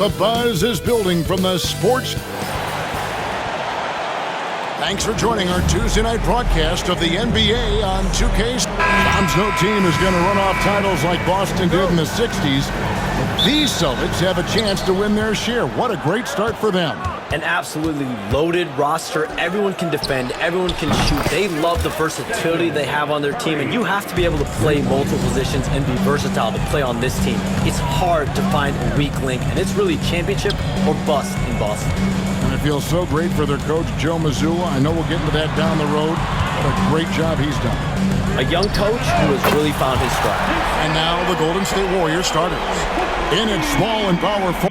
The buzz is building from the sports. Thanks for joining our Tuesday night broadcast of the NBA on 2K. Tom's no team is going to run off titles like Boston did in the 60s. But these Celtics have a chance to win their share. What a great start for them. An absolutely loaded roster. Everyone can defend. Everyone can shoot. They love the versatility they have on their team, and you have to be able to play multiple positions and be versatile to play on this team. It's hard to find a weak link, and it's really championship or bust in Boston. And it feels so great for their coach, Joe Mazzulla. I know we'll get into that down the road. What a great job he's done. A young coach who has really found his stride. And now the Golden State Warriors starters. In its small and powerful.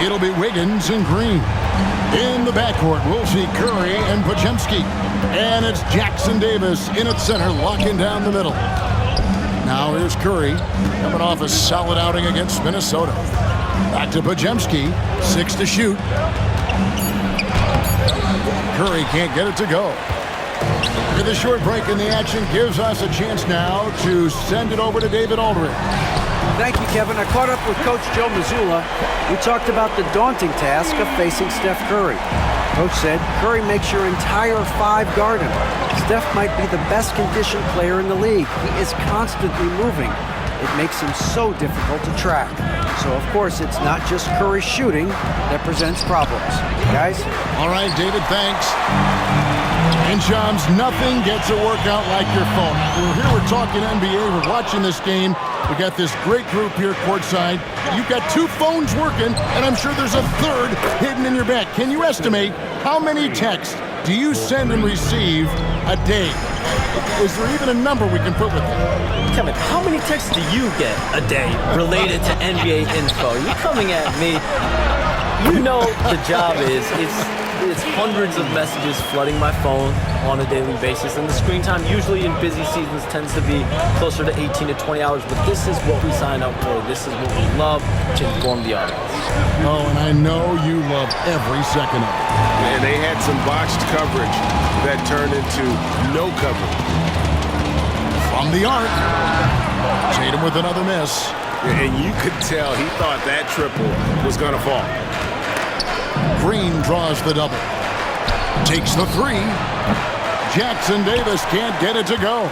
It'll be Wiggins and Green. In the backcourt, we'll see Curry and Podziemski. And it's Jackson Davis in at center, locking down the middle. Now here's Curry, coming off a solid outing against Minnesota. Back to Podziemski, 6 to shoot. Curry can't get it to go. With a short break in the action gives us a chance now to send it over to David Aldridge. Thank you, Kevin. I caught up with Coach Joe Mazzulla. We talked about the daunting task of facing Steph Curry. Coach said, Curry makes your entire five guard him. Steph might be the best conditioned player in the league. He is constantly moving. It makes him so difficult to track. So, of course, it's not just Curry shooting that presents problems. Guys? All right, David, thanks. And Shams, nothing gets a workout like your phone. We're here, we're talking NBA, we're watching this game. We got this great group here courtside. You've got two phones working, and I'm sure there's a third hidden in your back. Can you estimate how many texts do you send and receive a day? Is there even a number we can put with it? Kevin, how many texts do you get a day related to NBA info? You're coming at me. You know the job is, it's hundreds of messages flooding my phone on a daily basis, and the screen time usually in busy seasons tends to be closer to 18 to 20 hours, but this is what we sign up for. This is what we love to inform the audience. Oh, and I know you love every second of it. And they had some botched coverage that turned into no coverage. From the arc, Tatum with another miss. And you could tell he thought that triple was going to fall. Green draws the double. Takes the three. Jackson Davis can't get it to go.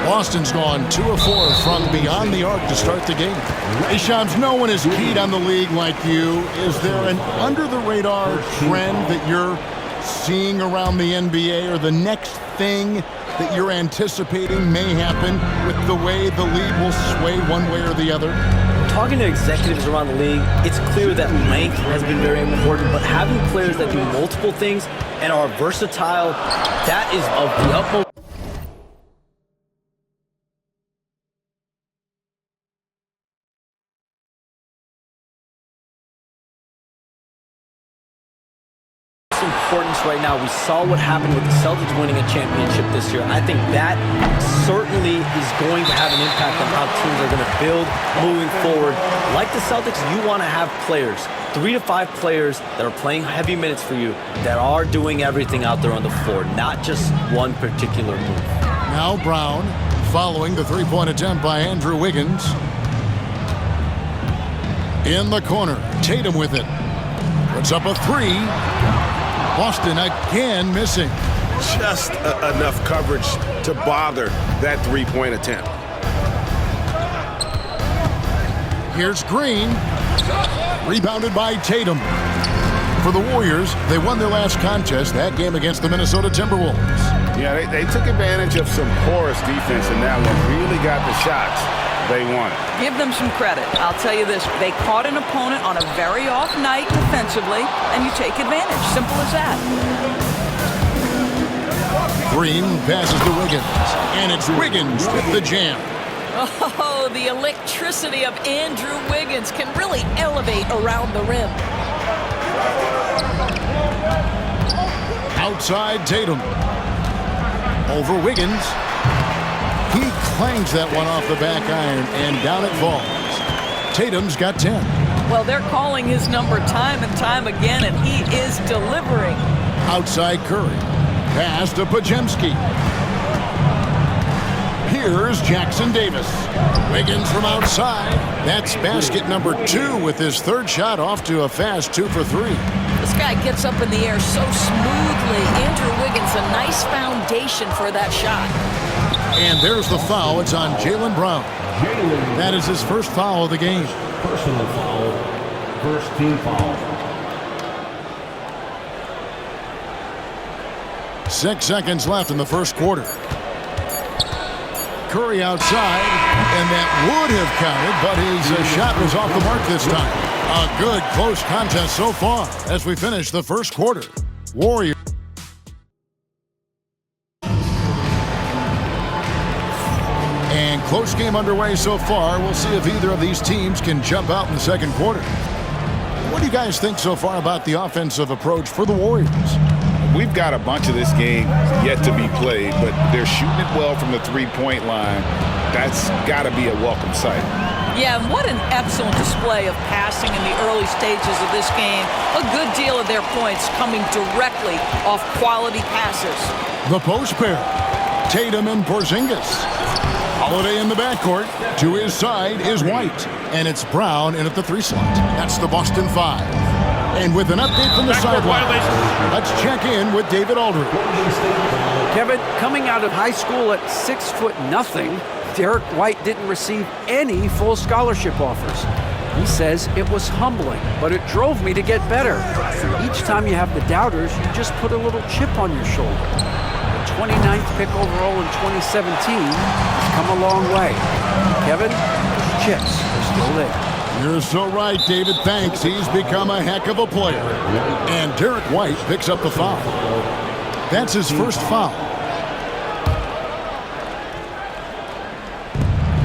Boston's gone 2 of 4 from beyond the arc to start the game. Hey, Shams, no one is keyed on the league like you. Is there an under-the-radar trend that you're seeing around the NBA, or the next thing that you're anticipating may happen with the way the league will sway one way or the other? Talking to executives around the league, it's clear that length has been very important, but having players that do multiple things and are versatile, that is of the utmost importance right now. We saw what happened with the Celtics winning a championship this year. I think that certainly is going to have an impact on how teams are going to build moving forward. Like the Celtics, you want to have players, 3 to 5 players that are playing heavy minutes for you, that are doing everything out there on the floor, not just one particular move. Now Brown following the three-point attempt by Andrew Wiggins. In the corner, Tatum with it. Puts up a three. Boston again missing. Just enough coverage to bother that three-point attempt. Here's Green. Rebounded by Tatum. For the Warriors, they won their last contest, that game against the Minnesota Timberwolves. Yeah, they took advantage of some porous defense in that one. Really got the shots they wanted. Give them some credit. I'll tell you this, they caught an opponent on a very off night defensively, and you take advantage. Simple as that. Green passes to Wiggins, and it's Wiggins with the jam. Oh, the electricity of Andrew Wiggins can really elevate around the rim. Outside Tatum. Over Wiggins. He clangs that one off the back iron, and down it falls. Tatum's got 10. Well, they're calling his number time and time again, and he is delivering. Outside Curry. Pass to Podziemski. Here's Jackson Davis. Wiggins from outside. That's basket number 2 with his third shot off to a fast 2 for 3. This guy gets up in the air so smoothly. Andrew Wiggins, a nice foundation for that shot. And there's the foul. It's on Jaylen Brown. That is his first foul of the game. Personal foul. First team foul. 6 seconds left in the first quarter. Curry outside, and that would have counted, but his shot was off the mark this time. A good close contest so far as we finish the first quarter. Warriors. And close game underway so far. We'll see if either of these teams can jump out in the second quarter. What do you guys think so far about the offensive approach for the Warriors? We've got a bunch of this game yet to be played, but they're shooting it well from the three-point line. That's got to be a welcome sight. Yeah, and what an excellent display of passing in the early stages of this game. A good deal of their points coming directly off quality passes. The post pair, Tatum and Porzingis. Holiday in the backcourt. To his side is White, and it's Brown in at the 3 slot. That's the Boston 5. And with an update from the sideline, let's check in with David Aldridge. Kevin, coming out of high school at 6'0", Derek White didn't receive any full scholarship offers. He says it was humbling, but it drove me to get better. Each time you have the doubters, you just put a little chip on your shoulder. The 29th pick overall in 2017 has come a long way. Kevin, those chips are still there. You're so right, David. Thanks. He's become a heck of a player. And Derek White picks up the foul. That's his first foul.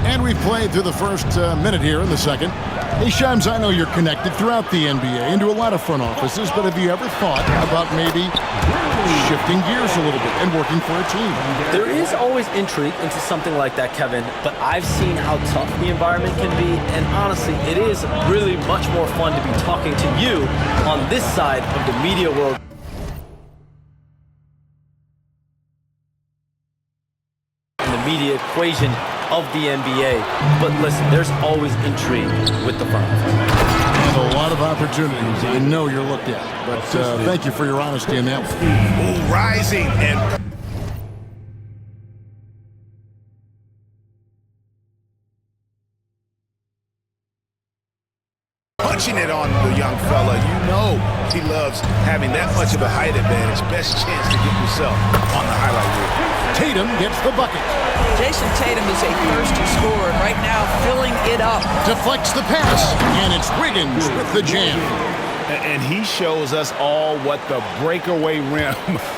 And we've played through the first minute here in the second. Hey, Shams, I know you're connected throughout the NBA into a lot of front offices, but have you ever thought about maybe shifting gears a little bit and working for a team? There is always intrigue into something like that, Kevin, but I've seen how tough the environment can be, and honestly, it is really much more fun to be talking to you on this side of the media world. And the media equation of the NBA. But listen, there's always intrigue with the front office. And a lot of opportunities I know you're looked at. But thank you for your honesty in that one. Rising and punching it on the young fella. You know he loves having that much of a height advantage. Best chance to get yourself on the highlight reel. Tatum gets the bucket. Jason Tatum is a thirsty scorer, and right now filling it up. Deflects the pass, and it's Wiggins with the jam. And he shows us all what the breakaway rim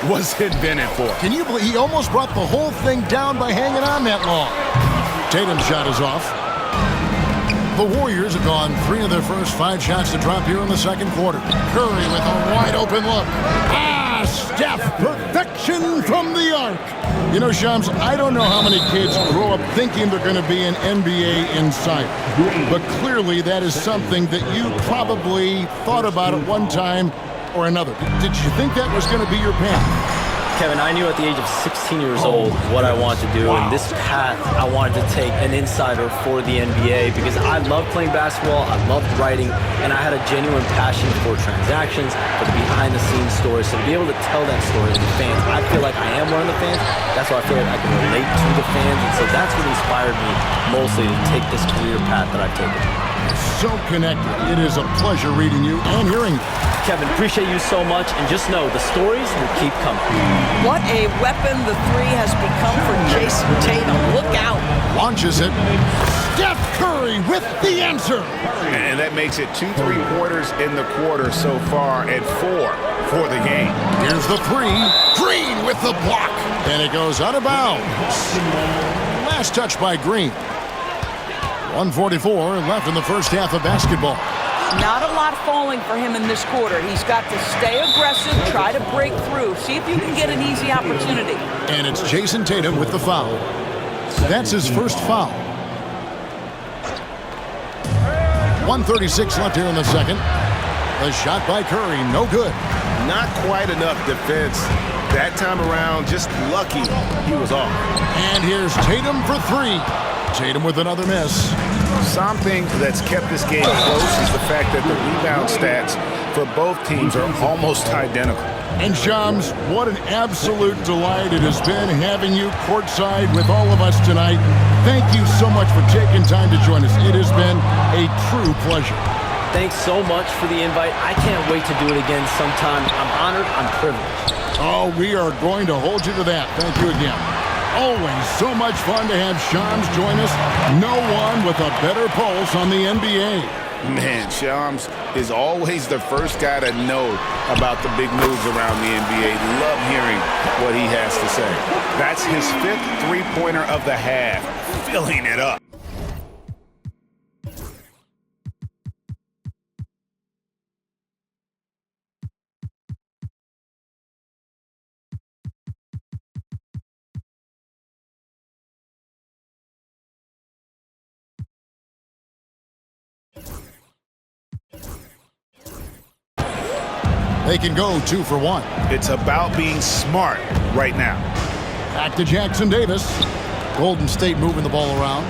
was invented for. Can you believe he almost brought the whole thing down by hanging on that long? Tatum's shot is off. The Warriors have gone 3 of their first 5 shots to drop here in the second quarter. Curry with a wide open look. Steph, perfection from the arc. You know, Shams, I don't know how many kids grow up thinking they're going to be an NBA insider. But clearly that is something that you probably thought about at one time or another. Did you think that was going to be your path? Kevin, I knew at the age of 16 years old what I wanted to do, and this path I wanted to take an insider for the NBA because I love playing basketball, I loved writing, and I had a genuine passion for transactions, for the behind-the-scenes stories. So to be able to tell that story to the fans, I feel like I am one of the fans. That's why I feel like I can relate to the fans, and so that's what inspired me mostly to take this career path that I've taken. So connected. It is a pleasure reading you and hearing you. Kevin, appreciate you so much, and just know the stories will keep coming. What a weapon the 3 has become for Jason Tatum. Look out. Launches it. Steph Curry with the answer. And that makes it 2 3-pointers in the quarter so far and 4 for the game. Here's the 3. Green with the block. And it goes out of bounds. Last touch by Green. 1:44 left in the first half of basketball. Not a lot falling for him in this quarter. He's got to stay aggressive, try to break through, see if you can get an easy opportunity. And it's Jason Tatum with the foul. That's his first foul. 1:36 left here in the second. The shot by Curry, no good. Not quite enough defense that time around. Just lucky he was off. And here's Tatum for three. Tatum with another miss. Something that's kept this game close is the fact that the rebound stats for both teams are almost identical. And Shams, what an absolute delight it has been having you courtside with all of us tonight. Thank you so much for taking time to join us. It has been a true pleasure. Thanks so much for the invite. I can't wait to do it again sometime. I'm honored. I'm privileged. Oh, we are going to hold you to that. Thank you again. Always so much fun to have Shams join us. No one with a better pulse on the NBA. Man, Shams is always the first guy to know about the big moves around the NBA. Love hearing what he has to say. That's his 5th three-pointer of the half, filling it up. They can go 2 for 1. It's about being smart right now. Back to Jackson Davis. Golden State moving the ball around.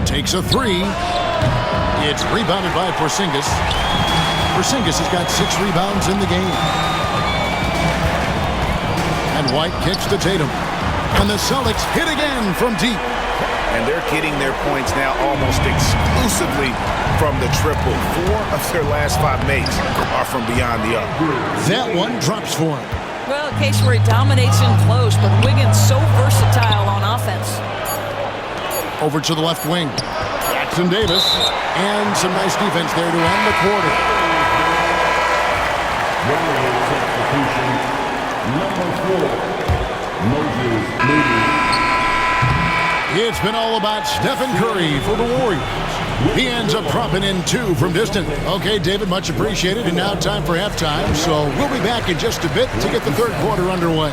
Takes a three. It's rebounded by Porzingis. Porzingis has got 6 rebounds in the game. And White kicks to Tatum. And the Celtics hit again from deep. And they're getting their points now almost exclusively from the triple. 4 of their last 5 makes are from beyond the arc. That one drops for him. Well, a case where he dominates in close, but Wiggins so versatile on offense. Over to the left wing. Jackson Davis. And some nice defense there to end the quarter. Substitution, number 4, Moses Moody. It's been all about Stephen Curry for the Warriors. He ends up dropping in 2 from distant. Okay, David, much appreciated. And now time for halftime. So we'll be back in just a bit to get the third quarter underway.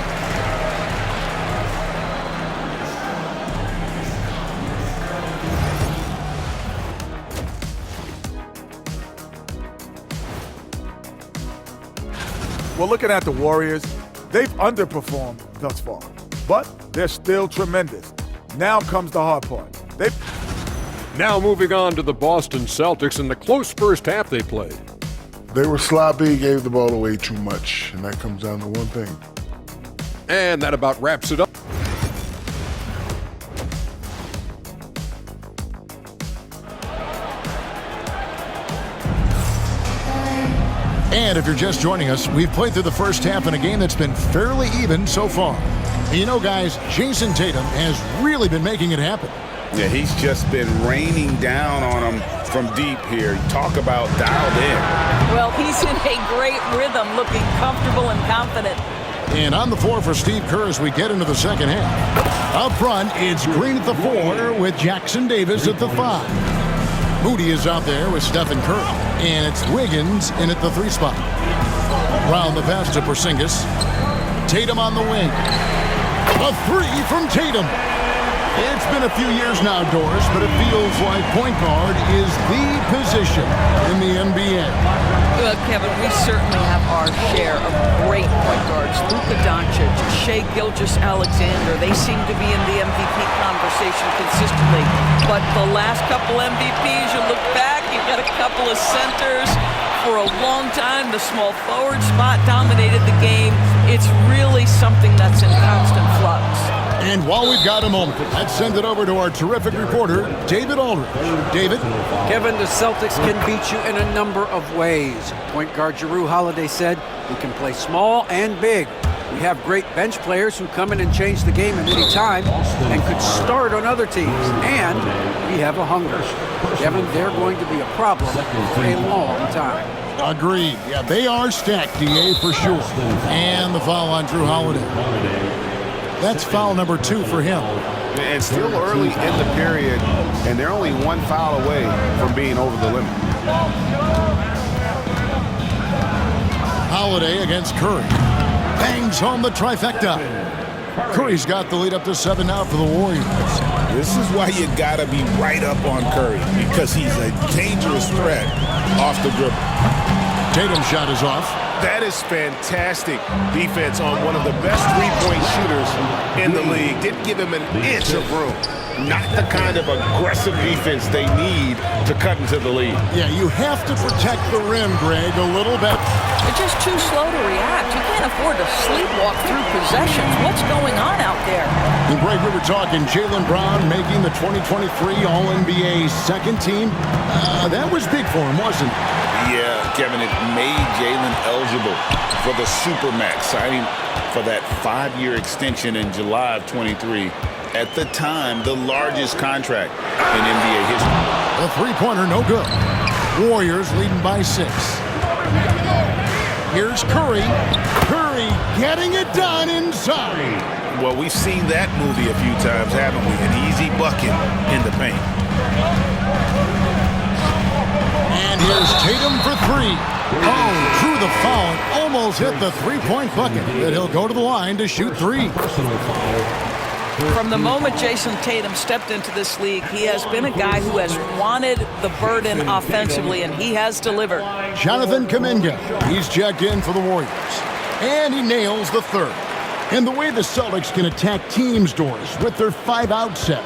Well, looking at the Warriors, they've underperformed thus far, but they're still tremendous. Now comes the hard part. Now moving on to the Boston Celtics and the close first half they played. They were sloppy, gave the ball away too much, and that comes down to one thing. And that about wraps it up. And if you're just joining us, we've played through the first half in a game that's been fairly even so far. You know, guys, Jason Tatum has really been making it happen. Yeah, he's just been raining down on them from deep here. Talk about dialed in. Well, he's in a great rhythm, looking comfortable and confident. And on the floor for Steve Kerr as we get into the second half. Up front, it's Green at the 4 with Jackson Davis at the 5. Moody is out there with Stephen Curry. And it's Wiggins in at the 3 spot. Round the pass to Porzingis. Tatum on the wing. A 3 from Tatum. It's been a few years now, Doris, but it feels like point guard is the position in the NBA. Well, Kevin, we certainly have our share of great point guards. Luka Doncic, Shai Gilgeous-Alexander, they seem to be in the MVP conversation consistently. But the last couple MVPs, you look back, you've got a couple of centers. For a long time, the small forward spot dominated the game. It's really something that's in constant flux. And while we've got a moment, let's send it over to our terrific reporter, David Aldridge. David? Kevin, the Celtics can beat you in a number of ways. Point guard Jrue Holiday said, "We can play small and big. We have great bench players who come in and change the game at any time and could start on other teams. And we have a hunger." Kevin, they're going to be a problem for a long time. Agreed. Yeah, they are stacked, DA, for sure. And the foul on Jrue Holiday. That's foul number 2 for him. And still early in the period, and they're only 1 foul away from being over the limit. Holiday against Curry. Bangs home the trifecta. Curry's got the lead up to 7 now for the Warriors. This is why you gotta be right up on Curry, because he's a dangerous threat off the dribble. Tatum's shot is off. That is fantastic defense on one of the best three-point shooters in the league. Didn't give him an inch of room. Not the kind of aggressive defense they need to cut into the lead. Yeah, you have to protect the rim, Greg, a little bit. They're just too slow to react. You can't afford to sleepwalk through possessions. What's going on out there? And Greg, we were talking Jaylen Brown making the 2023 All-NBA second team. That was big for him, wasn't it? Yeah, Kevin, it made Jaylen eligible for the Supermax, signing for that 5-year extension in July of 23. At the time, the largest contract in NBA history. The three-pointer, no good. Warriors leading by 6. Here's Curry. Curry getting it done inside. Well, we've seen that movie a few times, haven't we? An easy bucket in the paint. And here's Tatum for 3. Oh, drew the foul. Almost hit the three-point bucket. But he'll go to the line to shoot 3. From the moment Jason Tatum stepped into this league, he has been a guy who has wanted the burden offensively, and he has delivered. Jonathan Kuminga, he's checked in for the Warriors. And he nails the third. And the way the Celtics can attack teams' doors with their 5-out set,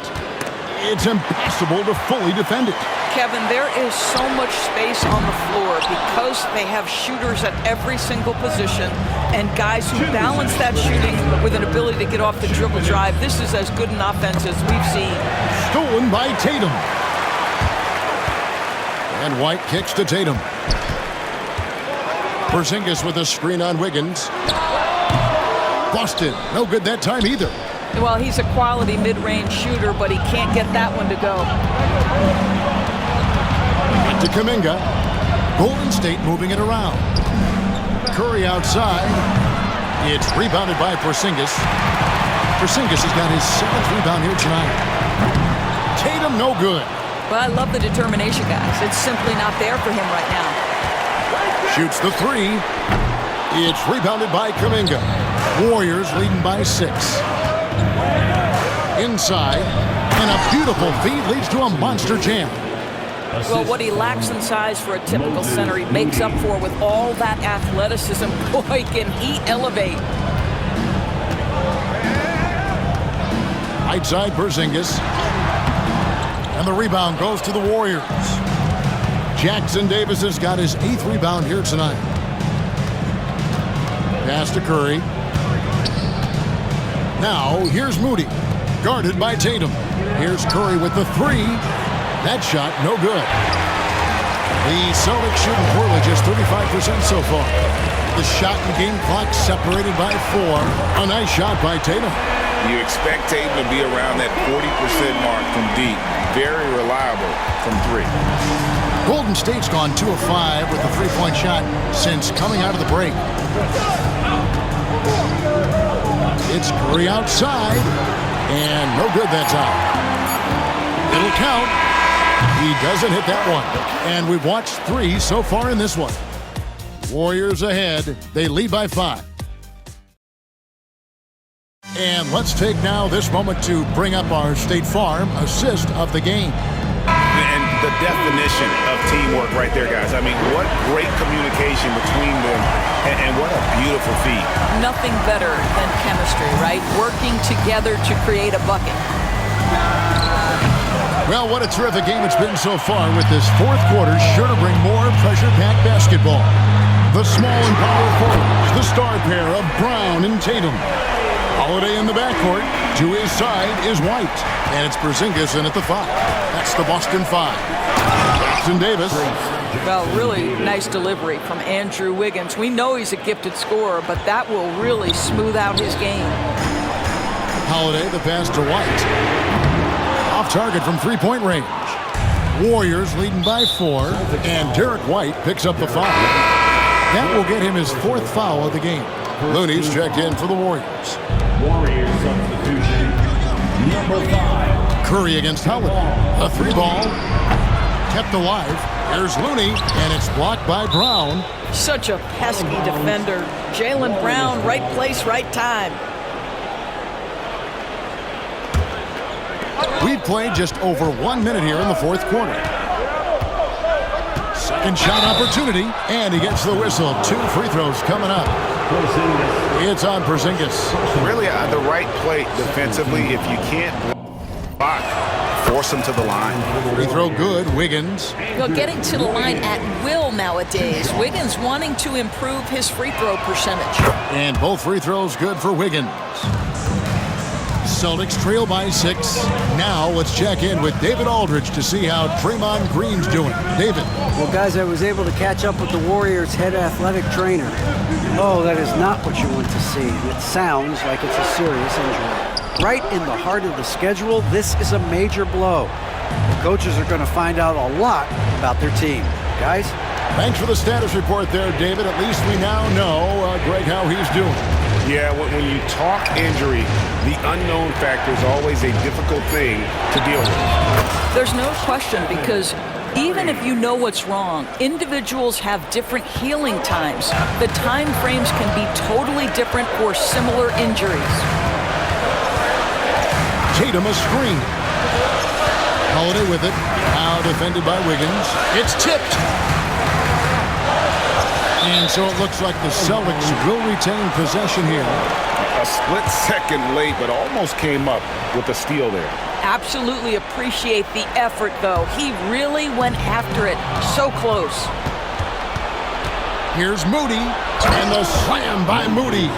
it's impossible to fully defend it. Kevin, there is so much space on the floor because they have shooters at every single position and guys who balance that shooting with an ability to get off the dribble drive. This is as good an offense as we've seen. Stolen by Tatum. And White kicks to Tatum. Porzingis with a screen on Wiggins. Busted. No good that time either. Well, he's a quality mid-range shooter, but he can't get that one to go. To Kuminga. Golden State moving it around. Curry outside. It's rebounded by Porzingis. Porzingis has got his 7th rebound here tonight. Tatum no good. Well, I love the determination, guys. It's simply not there for him right now. Shoots the 3. It's rebounded by Kuminga. Warriors leading by 6. Inside. And a beautiful feed leads to a monster jam. Well, what he lacks in size for a typical center, he makes up for with all that athleticism. Boy, can he elevate. Right side, Porzingis. And the rebound goes to the Warriors. Jackson Davis has got his 8th rebound here tonight. Pass to Curry. Now, here's Moody. Guarded by Tatum. Here's Curry with the 3. That shot, no good. The Celtics shooting poorly, just 35% so far. The shot and game clock separated by 4. A nice shot by Tatum. You expect Tatum to be around that 40% mark from deep. Very reliable from 3. Golden State's gone 2 of 5 with the 3-point shot since coming out of the break. It's Curry outside, and no good that time. It'll count. He doesn't hit that one. And we've watched 3 so far in this one. Warriors ahead. They lead by 5. And let's take now this moment to bring up our State Farm assist of the game. And the definition of teamwork right there, guys. I mean, what great communication between them, and what a beautiful feat. Nothing better than chemistry, right? Working together to create a bucket. Well, what a terrific game it's been so far, with this 4th quarter sure to bring more pressure-packed basketball. The small and power forwards, the star pair of Brown and Tatum. Holiday in the backcourt. To his side is White. And it's Porzingis in at the 5. That's the Boston 5. Jackson Davis. Well, really nice delivery from Andrew Wiggins. We know he's a gifted scorer, but that will really smooth out his game. Holiday, the pass to White. Off target from 3-point range. Warriors leading by 4, and Derek White picks up the foul. That will get him his 4th foul of the game. Looney's checked in for the Warriors. Warriors substitution, number 5. Curry against Howard. A 3-ball. Kept alive. Here's Looney, and it's blocked by Brown. Such a pesky defender. Jaylen Brown, right place, right time. We've played just over 1 minute here in the 4th quarter. Second shot opportunity, and he gets the whistle. 2 free throws coming up. It's on Porzingis. Really the right play defensively. If you can't block, force him to the line. Free throw good, Wiggins. Well, getting to the line at will nowadays. Wiggins wanting to improve his free throw percentage. And both free throws good for Wiggins. Celtics trail by 6. Now let's check in with David Aldridge to see how Draymond Green's doing. David. Well, guys, I was able to catch up with the Warriors' head athletic trainer. Oh, that is not what you want to see. It sounds like it's a serious injury. Right in the heart of the schedule, this is a major blow. The coaches are going to find out a lot about their team. Guys? Thanks for the status report there, David. At least we now know, Greg, how he's doing. Yeah, when you talk injury, the unknown factor is always a difficult thing to deal with. There's no question, because even if you know what's wrong, individuals have different healing times. The time frames can be totally different for similar injuries. Tatum a screen. Holiday with it. Now defended by Wiggins. It's tipped. And so it looks like the Celtics will retain possession here. A split second late, but almost came up with a steal there. Absolutely appreciate the effort, though. He really went after it. So close. Here's Moody, and the slam by Moody.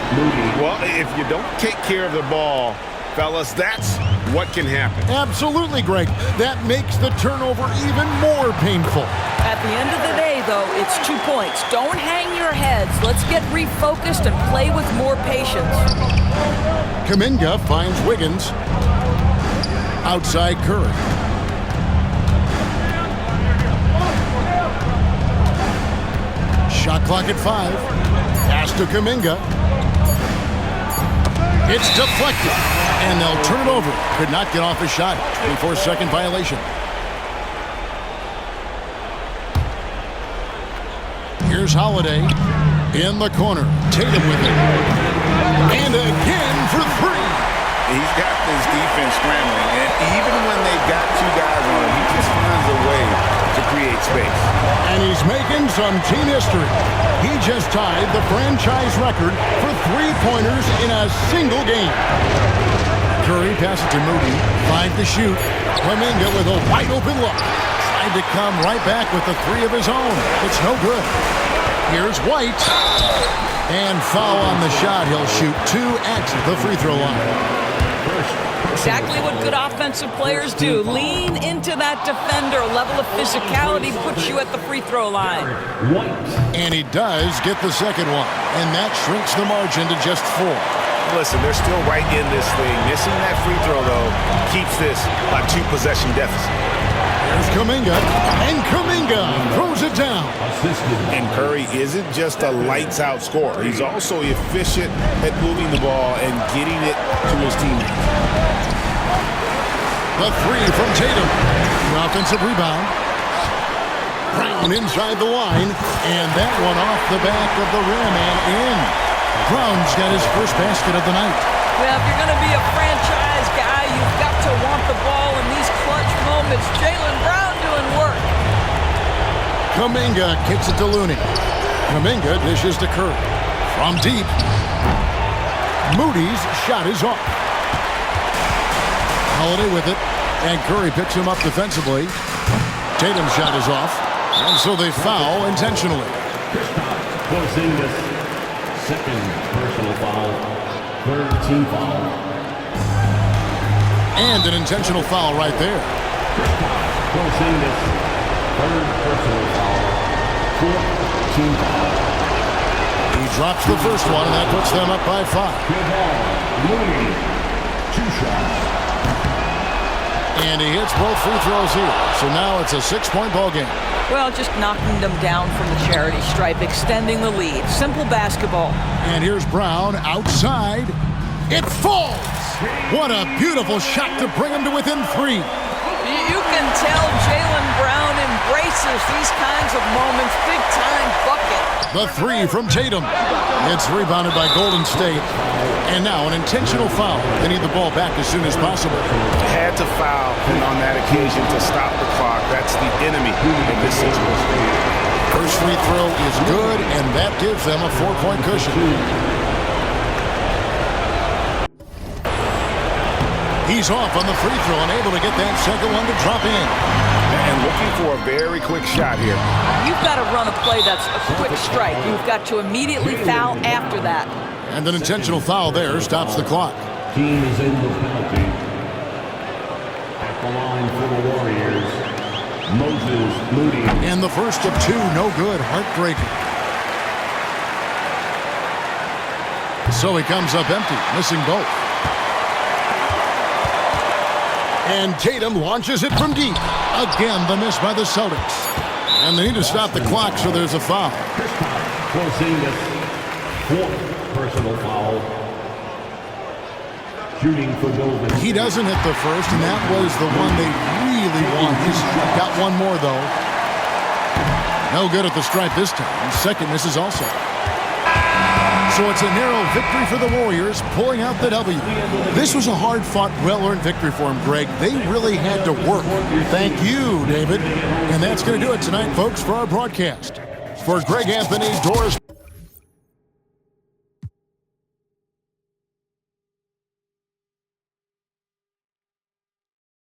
Well, if you don't take care of the ball, fellas, that's what can happen. Absolutely, Greg. That makes the turnover even more painful. At the end of the day, though, it's 2 points. Don't hang your heads. Let's get refocused and play with more patience. Kuminga finds Wiggins. Outside Curry. Shot clock at 5. Pass to Kuminga. It's deflected, and they'll turn it over. Could not get off his shot. 24-second violation. Here's Holiday in the corner. Tatum with it. And again for 3. He's got this defense scrambling, and even when they've got 2 guys on him, he just finds a way to create space. And he's making some team history. He just tied the franchise record for 3-pointers in a single game. Curry passes to Moody. 5 to shoot. Kuminga with a wide open look. Tried to come right back with the 3 of his own. It's no good. Here's White. And foul on the shot. He'll shoot 2 at the free throw line. Exactly what good offensive players do. Lean into that defender. A level of physicality puts you at the free throw line. And he does get the second one. And that shrinks the margin to just 4. Listen, they're still right in this thing. Missing that free throw, though, keeps this a 2-possession deficit. There's Kuminga, and Kuminga throws it down. And Curry isn't just a lights-out scorer. He's also efficient at moving the ball and getting it to his teammates. The 3 from Tatum. An offensive rebound. Brown inside the line, and that one off the back of the rim and in. Brown's got his first basket of the night. Well, if you're going to be a franchise guy, you've got to want the ball in these clutch moments. Jaylen Brown doing work. Kuminga kicks it to Looney. Kuminga dishes to Curry. From deep. Moody's shot is off. Holiday with it, and Curry picks him up defensively. Tatum's shot is off, and so they foul intentionally. Porzingis, second personal foul, third team foul. And an intentional foul right there. Porzingis, third personal foul, fourth team foul. He drops the first one, and that puts them up by 5. Good ball, Looney, 2 shots. And he hits both free throws here. So now it's a 6-point ball game. Well, just knocking them down from the charity stripe, extending the lead. Simple basketball. And here's Brown outside. It falls. What a beautiful shot to bring him to within 3. You can tell Jaylen Brown embraces answers these kinds of moments. Big-time bucket. The three from Tatum. It's rebounded by Golden State. And now an intentional foul. They need the ball back as soon as possible. Had to foul on that occasion to stop the clock. That's the enemy in this situation. First free throw is good, and that gives them a 4-point cushion. He's off on the free throw and able to get that second one to drop in. And looking for a very quick shot here. You've got to run a play that's a quick strike. You've got to immediately foul after that. And an intentional foul there stops the clock. Team is in the penalty. At the line for the Warriors, Moses Moody. And the first of two, no good, heartbreaking. So he comes up empty, missing both. And Tatum launches it from deep. Again, the miss by the Celtics. And they need to stop the clock, so there's a foul. Porzingis, fourth personal foul. Shooting for Golden. He doesn't hit the first, and that was the one they really want. He's got one more, though. No good at the stripe this time. Second misses also. So it's a narrow victory for the Warriors, pulling out the W. This was a hard-fought, well-earned victory for them, Greg. They really had to work. Thank you, David. And that's going to do it tonight, folks, for our broadcast. For Greg Anthony, Doris...